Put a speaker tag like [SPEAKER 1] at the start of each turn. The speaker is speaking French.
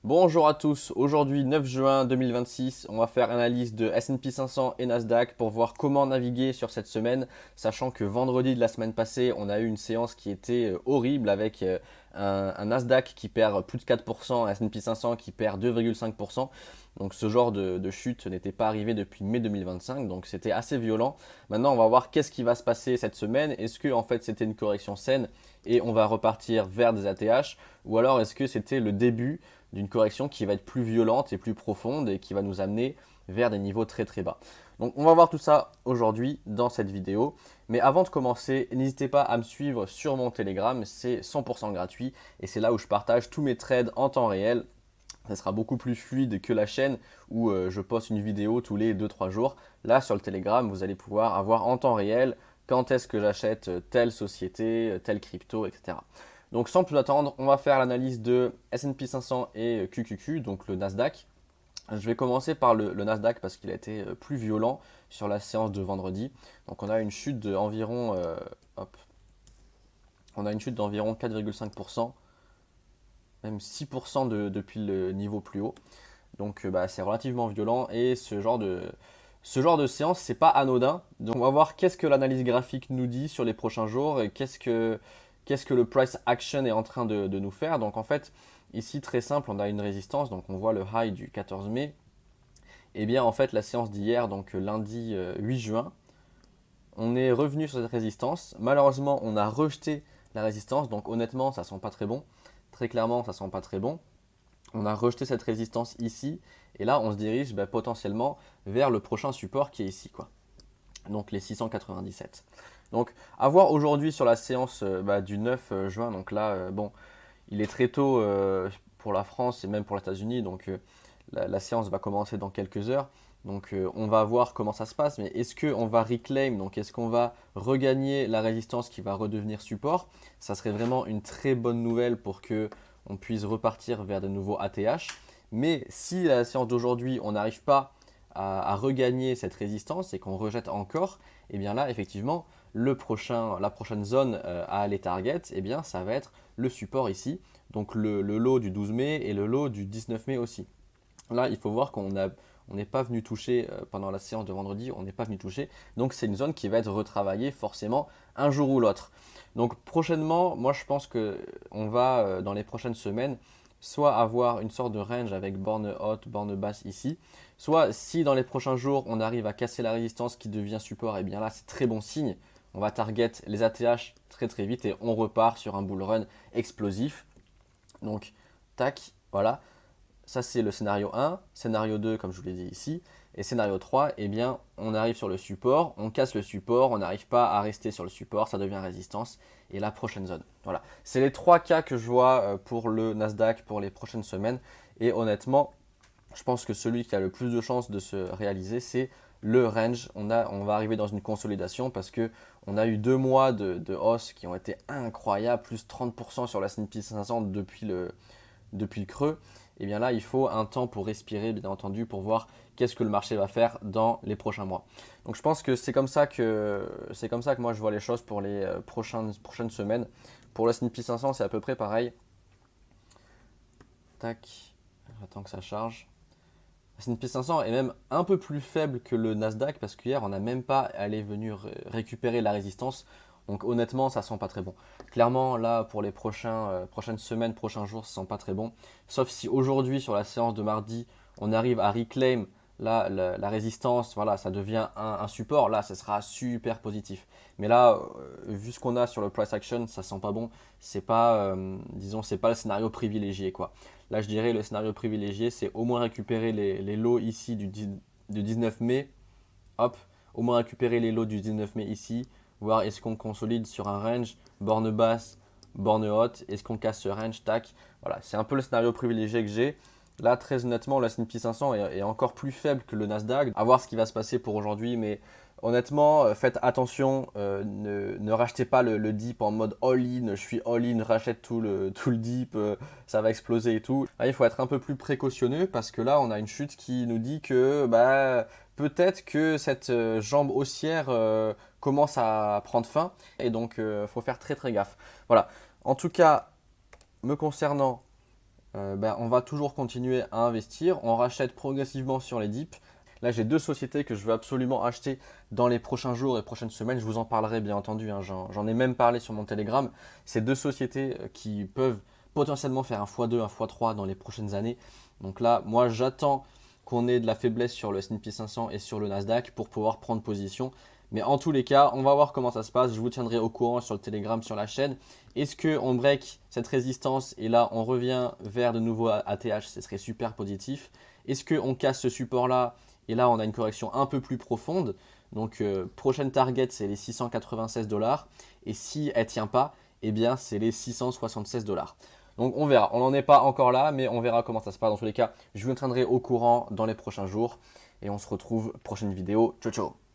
[SPEAKER 1] Bonjour à tous, aujourd'hui 9 juin 2026, on va faire analyse de S&P 500 et Nasdaq pour voir comment naviguer sur cette semaine, sachant que vendredi de la semaine passée, on a eu une séance qui était horrible avec un Nasdaq qui perd plus de 4%, un S&P 500 qui perd 2,5%. Donc ce genre de chute n'était pas arrivé depuis mai 2025, donc c'était assez violent. Maintenant, on va voir qu'est-ce qui va se passer cette semaine. Est-ce que en fait c'était une correction saine et on va repartir vers des ATH, ou alors est-ce que c'était le début d'une correction qui va être plus violente et plus profonde et qui va nous amener vers des niveaux très très bas. Donc on va voir tout ça aujourd'hui dans cette vidéo. Mais avant de commencer, n'hésitez pas à me suivre sur mon Telegram, c'est 100% gratuit et c'est là où je partage tous mes trades en temps réel. Ça sera beaucoup plus fluide que la chaîne où je poste une vidéo tous les 2-3 jours. Là sur le Telegram, vous allez pouvoir avoir en temps réel quand est-ce que j'achète telle société, telle crypto, etc. Donc sans plus attendre, on va faire l'analyse de S&P 500 et QQQ, donc le Nasdaq. Je vais commencer par le Nasdaq parce qu'il a été plus violent sur la séance de vendredi. Donc on a une chute d'environ on a une chute d'environ 4,5%, même 6% depuis le niveau plus haut. Donc c'est relativement violent et ce genre de séance, c'est pas anodin. Donc on va voir qu'est-ce que l'analyse graphique nous dit sur les prochains jours et qu'est-ce que le price action est en train de nous faire. Donc en fait, ici très simple, on a une résistance, donc on voit le high du 14 mai. Et bien en fait, la séance d'hier, donc lundi 8 juin, on est revenu sur cette résistance. Malheureusement, on a rejeté la résistance, donc honnêtement, ça sent pas très bon. Très clairement, ça sent pas très bon. On a rejeté cette résistance ici, et là on se dirige potentiellement vers le prochain support qui est ici, quoi. Donc les 697. Donc à voir aujourd'hui sur la séance du 9 juin, donc là bon, il est très tôt pour la France et même pour les États-Unis, donc la séance va commencer dans quelques heures. Donc on va voir comment ça se passe, mais est-ce qu'on va reclaim, donc est-ce qu'on va regagner la résistance qui va redevenir support? Ça serait vraiment une très bonne nouvelle pour que on puisse repartir vers de nouveaux ATH. Mais si la séance d'aujourd'hui, on n'arrive pas à regagner cette résistance et qu'on rejette encore, et eh bien là, effectivement, la prochaine zone à aller target, et eh bien, ça va être le support ici, donc le lot du 12 mai et le lot du 19 mai aussi. Là, il faut voir qu'on n'est pas venu toucher pendant la séance de vendredi, on n'est pas venu toucher. Donc c'est une zone qui va être retravaillée forcément un jour ou l'autre. Donc prochainement, moi je pense qu'on va dans les prochaines semaines soit avoir une sorte de range avec borne haute, borne basse ici, soit si dans les prochains jours on arrive à casser la résistance qui devient support, et bien là c'est très bon signe. On va target les ATH très très vite et on repart sur un bull run explosif. Donc tac, voilà. Ça, c'est le scénario 1. Scénario 2, comme je vous l'ai dit ici. Et scénario 3, eh bien, on arrive sur le support, on casse le support, on n'arrive pas à rester sur le support, ça devient résistance. Et la prochaine zone. Voilà. C'est les trois cas que je vois pour le Nasdaq pour les prochaines semaines. Et honnêtement, je pense que celui qui a le plus de chances de se réaliser, c'est le range. On va arriver dans une consolidation parce qu'on a eu 2 mois de hausse qui ont été incroyables, plus 30% sur la S&P 500 depuis le creux. Et bien là, il faut un temps pour respirer, bien entendu, pour voir qu'est-ce que le marché va faire dans les prochains mois. Donc je pense que c'est comme ça que moi je vois les choses pour les prochaines semaines. Pour le S&P 500, c'est à peu près pareil. Tac, j'attends que ça charge. Le S&P 500 est même un peu plus faible que le Nasdaq parce qu'hier, on n'a même pas allé venir récupérer la résistance. Donc honnêtement, ça sent pas très bon. Clairement, là, pour les prochaines semaines, prochains jours, ça sent pas très bon. Sauf si aujourd'hui, sur la séance de mardi, on arrive à reclaim la résistance, voilà, ça devient un support. Là, ça sera super positif. Mais là, vu ce qu'on a sur le price action, ça sent pas bon. C'est pas, disons, c'est pas le scénario privilégié, quoi. Là, je dirais le scénario privilégié, c'est au moins récupérer les lots ici du 19 mai. Hop, au moins récupérer les lots du 19 mai ici, voir est-ce qu'on consolide sur un range, borne basse, borne haute, est-ce qu'on casse ce range, tac. Voilà, c'est un peu le scénario privilégié que j'ai. Là, très honnêtement, le S&P 500 est encore plus faible que le Nasdaq. À voir ce qui va se passer pour aujourd'hui, mais honnêtement, faites attention, ne rachetez pas le dip en mode all-in, je suis all-in, rachète tout le dip, ça va exploser et tout. Là, il faut être un peu plus précautionneux parce que là, on a une chute qui nous dit que peut-être que cette jambe haussière commence à prendre fin et donc il faut faire très très gaffe. Voilà. En tout cas, me concernant, on va toujours continuer à investir. On rachète progressivement sur les dips. Là, j'ai 2 sociétés que je veux absolument acheter dans les prochains jours et prochaines semaines. Je vous en parlerai bien entendu, hein. J'en ai même parlé sur mon Telegram. C'est 2 sociétés qui peuvent potentiellement faire un x2, un x3 dans les prochaines années. Donc là, moi, j'attends qu'on ait de la faiblesse sur le S&P 500 et sur le Nasdaq pour pouvoir prendre position. Mais en tous les cas, on va voir comment ça se passe. Je vous tiendrai au courant sur le Telegram, sur la chaîne. Est-ce qu'on break cette résistance et là, on revient vers de nouveau ATH? Ce serait super positif. Est-ce qu'on casse ce support-là et là, on a une correction un peu plus profonde? Donc, prochaine target, c'est les 696 $. Et si elle ne tient pas, eh bien, c'est les 676 $. Donc, on verra. On n'en est pas encore là, mais on verra comment ça se passe. Dans tous les cas, je vous tiendrai au courant dans les prochains jours. Et on se retrouve prochaine vidéo. Ciao, ciao!